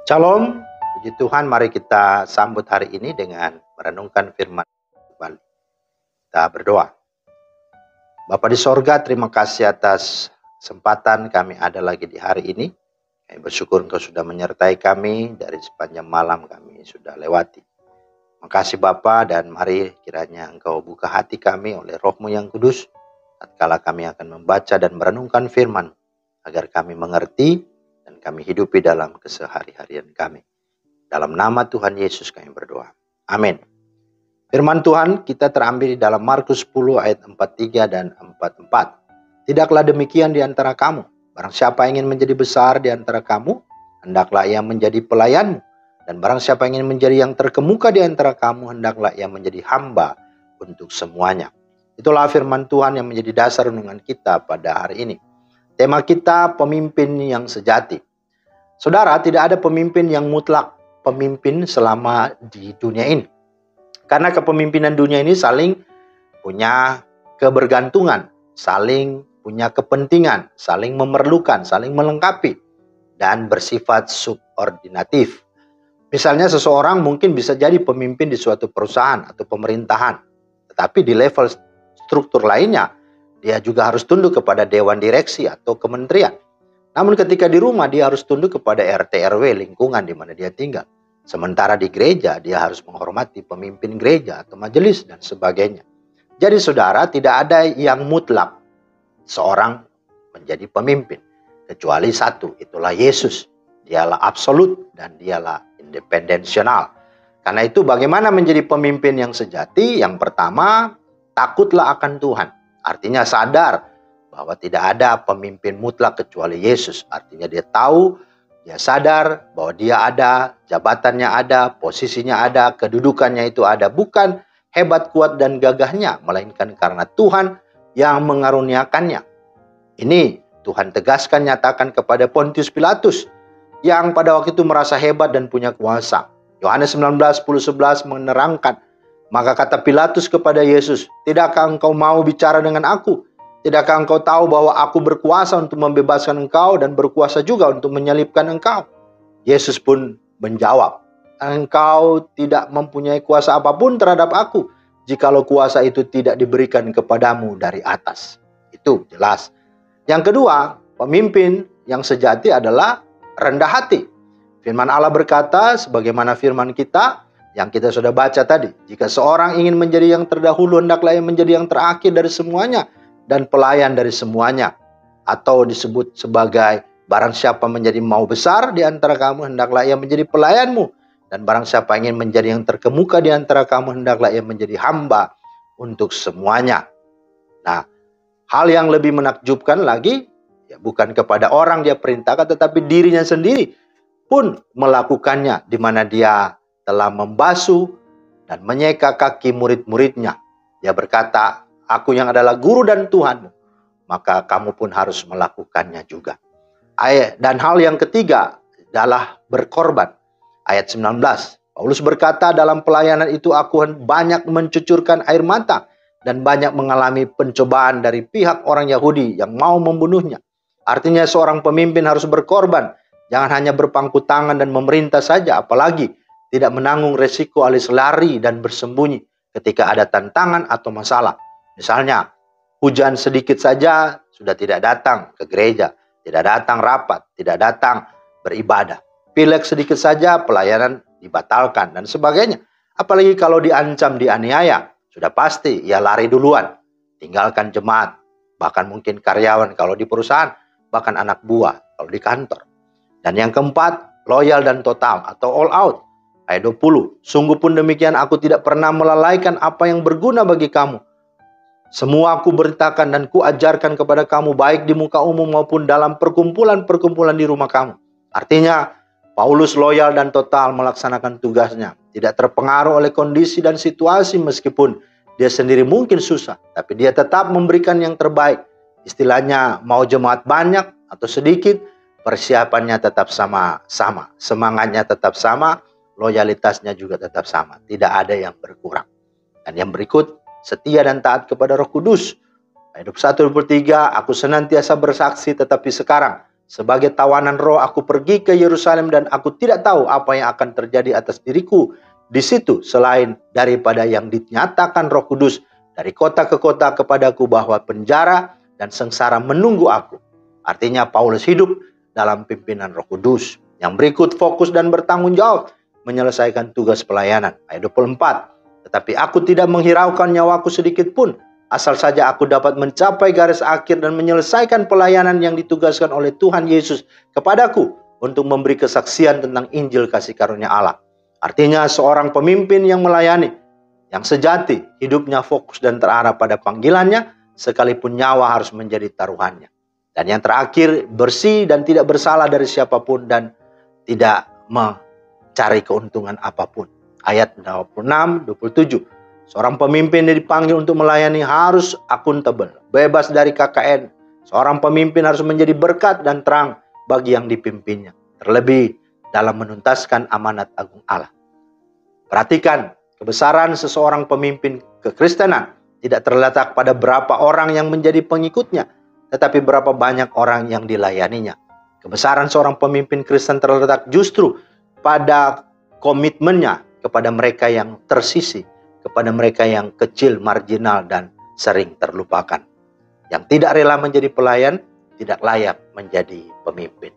Shalom, puji Tuhan, mari kita sambut hari ini dengan merenungkan firman kembali. Kita berdoa. Bapa di sorga, terima kasih atas kesempatan kami ada lagi di hari ini. Kami bersyukur Engkau sudah menyertai kami dari sepanjang malam kami sudah lewati. Makasih Bapa, dan mari kiranya Engkau buka hati kami oleh Roh-Mu yang kudus, tatkala kami akan membaca dan merenungkan firman, agar kami mengerti dan kami hidupi dalam kesehari-harian kami. Dalam nama Tuhan Yesus kami berdoa. Amin. Firman Tuhan kita terambil di dalam Markus 10 ayat 43 dan 44. Tidaklah demikian di antara kamu. Barang siapa ingin menjadi besar di antara kamu, hendaklah ia menjadi pelayanmu. Dan barang siapa ingin menjadi yang terkemuka di antara kamu, hendaklah ia menjadi hamba untuk semuanya. Itulah firman Tuhan yang menjadi dasar renungan kita pada hari ini. Tema kita, pemimpin yang sejati. Saudara, tidak ada pemimpin yang mutlak pemimpin selama di dunia ini. Karena kepemimpinan dunia ini saling punya kebergantungan, saling punya kepentingan, saling memerlukan, saling melengkapi, dan bersifat subordinatif. Misalnya seseorang mungkin bisa jadi pemimpin di suatu perusahaan atau pemerintahan, tetapi di level struktur lainnya, dia juga harus tunduk kepada dewan direksi atau kementerian. Namun ketika di rumah dia harus tunduk kepada RT RW lingkungan di mana dia tinggal. Sementara di gereja dia harus menghormati pemimpin gereja atau majelis dan sebagainya. Jadi saudara, tidak ada yang mutlak seorang menjadi pemimpin. Kecuali satu, itulah Yesus. Dialah absolut dan dialah independensional. Karena itu bagaimana menjadi pemimpin yang sejati? Yang pertama, takutlah akan Tuhan. Artinya sadar bahwa tidak ada pemimpin mutlak kecuali Yesus. Artinya dia tahu, dia sadar bahwa dia ada, jabatannya ada, posisinya ada, kedudukannya itu ada. Bukan hebat, kuat, dan gagahnya, melainkan karena Tuhan yang mengaruniakannya. Ini Tuhan tegaskan, nyatakan kepada Pontius Pilatus yang pada waktu itu merasa hebat dan punya kuasa. Yohanes 19:10-11 menerangkan, maka kata Pilatus kepada Yesus, "Tidakkah engkau mau bicara dengan aku? Tidakkah engkau tahu bahwa aku berkuasa untuk membebaskan engkau dan berkuasa juga untuk menyalibkan engkau?" Yesus pun menjawab, "Engkau tidak mempunyai kuasa apapun terhadap aku, jikalau kuasa itu tidak diberikan kepadamu dari atas." Itu jelas. Yang kedua, pemimpin yang sejati adalah rendah hati. Firman Allah berkata, sebagaimana firman kita yang kita sudah baca tadi, jika seorang ingin menjadi yang terdahulu, hendaklah ia menjadi yang terakhir dari semuanya dan pelayan dari semuanya. Atau disebut sebagai, barang siapa menjadi mau besar di antara kamu, hendaklah ia menjadi pelayanmu. Dan barang siapa ingin menjadi yang terkemuka di antara kamu, hendaklah ia menjadi hamba untuk semuanya. Nah, hal yang lebih menakjubkan lagi, ya bukan kepada orang dia perintahkan, tetapi dirinya sendiri pun melakukannya, di mana dia telah membasuh dan menyeka kaki murid-muridnya. Dia berkata, "Aku yang adalah guru dan Tuhanmu, maka kamu pun harus melakukannya juga." Dan hal yang ketiga adalah berkorban. Ayat 19, Paulus berkata, "Dalam pelayanan itu aku banyak mencucurkan air mata dan banyak mengalami pencobaan dari pihak orang Yahudi yang mau membunuhnya." Artinya seorang pemimpin harus berkorban. Jangan hanya berpangku tangan dan memerintah saja, apalagi tidak menanggung resiko alias lari dan bersembunyi ketika ada tantangan atau masalah. Misalnya, hujan sedikit saja sudah tidak datang ke gereja, tidak datang rapat, tidak datang beribadah. Pilek sedikit saja pelayanan dibatalkan dan sebagainya. Apalagi kalau diancam, dianiaya, sudah pasti ia lari duluan, tinggalkan jemaat, bahkan mungkin karyawan kalau di perusahaan, bahkan anak buah kalau di kantor. Dan yang keempat, loyal dan total atau all out. Ayat 20, "Sungguh pun demikian aku tidak pernah melalaikan apa yang berguna bagi kamu. Semua aku beritakan dan kuajarkan kepada kamu, baik di muka umum maupun dalam perkumpulan-perkumpulan di rumah kamu." Artinya, Paulus loyal dan total melaksanakan tugasnya. Tidak terpengaruh oleh kondisi dan situasi meskipun dia sendiri mungkin susah. Tapi dia tetap memberikan yang terbaik. Istilahnya, mau jemaat banyak atau sedikit, persiapannya tetap sama-sama. Semangatnya tetap sama. Loyalitasnya juga tetap sama, tidak ada yang berkurang. Dan yang berikut, setia dan taat kepada Roh Kudus. Ayat 21-23, "Aku senantiasa bersaksi, tetapi sekarang Sebagai tawanan roh aku pergi ke Yerusalem dan aku tidak tahu apa yang akan terjadi atas diriku di situ selain daripada yang dinyatakan Roh Kudus dari kota ke kota kepadaku bahwa penjara dan sengsara menunggu aku. Artinya Paulus hidup dalam pimpinan Roh Kudus. Yang berikut fokus dan bertanggung jawab menyelesaikan tugas pelayanan. Ayat 24. Tetapi aku tidak menghiraukan nyawaku sedikit pun, asal saja aku dapat mencapai garis akhir dan menyelesaikan pelayanan yang ditugaskan oleh Tuhan Yesus kepadaku untuk memberi kesaksian tentang Injil kasih karunia Allah. Artinya seorang pemimpin yang melayani, yang sejati, hidupnya fokus dan terarah pada panggilannya, sekalipun nyawa harus menjadi taruhannya. Dan yang terakhir, bersih dan tidak bersalah dari siapapun dan tidak mencari keuntungan apapun. Ayat 26, 27. Seorang pemimpin yang dipanggil untuk melayani harus akuntabel, bebas dari KKN. Seorang pemimpin harus menjadi berkat dan terang bagi yang dipimpinnya, terlebih dalam menuntaskan amanat agung Allah. Perhatikan, kebesaran seseorang pemimpin kekristenan tidak terletak pada berapa orang yang menjadi pengikutnya, tetapi berapa banyak orang yang dilayaninya. Kebesaran seorang pemimpin Kristen terletak justru pada komitmennya kepada mereka yang tersisih, kepada mereka yang kecil, marginal, dan sering terlupakan. Yang tidak rela menjadi pelayan, tidak layak menjadi pemimpin.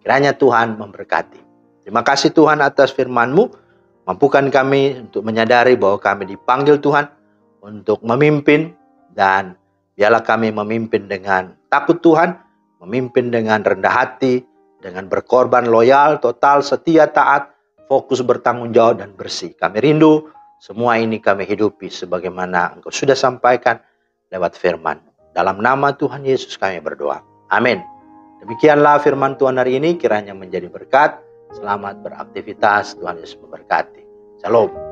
Kiranya Tuhan memberkati. Terima kasih Tuhan atas firman-Mu. Mampukan kami untuk menyadari bahwa kami dipanggil Tuhan untuk memimpin, dan biarlah kami memimpin dengan takut Tuhan, memimpin dengan rendah hati, dengan berkorban loyal, total, setia, taat, fokus, bertanggung jawab, dan bersih. Kami rindu semua ini kami hidupi sebagaimana Engkau sudah sampaikan lewat firman. Dalam nama Tuhan Yesus kami berdoa. Amin. Demikianlah firman Tuhan hari ini, kiranya menjadi berkat. Selamat beraktivitas, Tuhan Yesus memberkati. Shalom.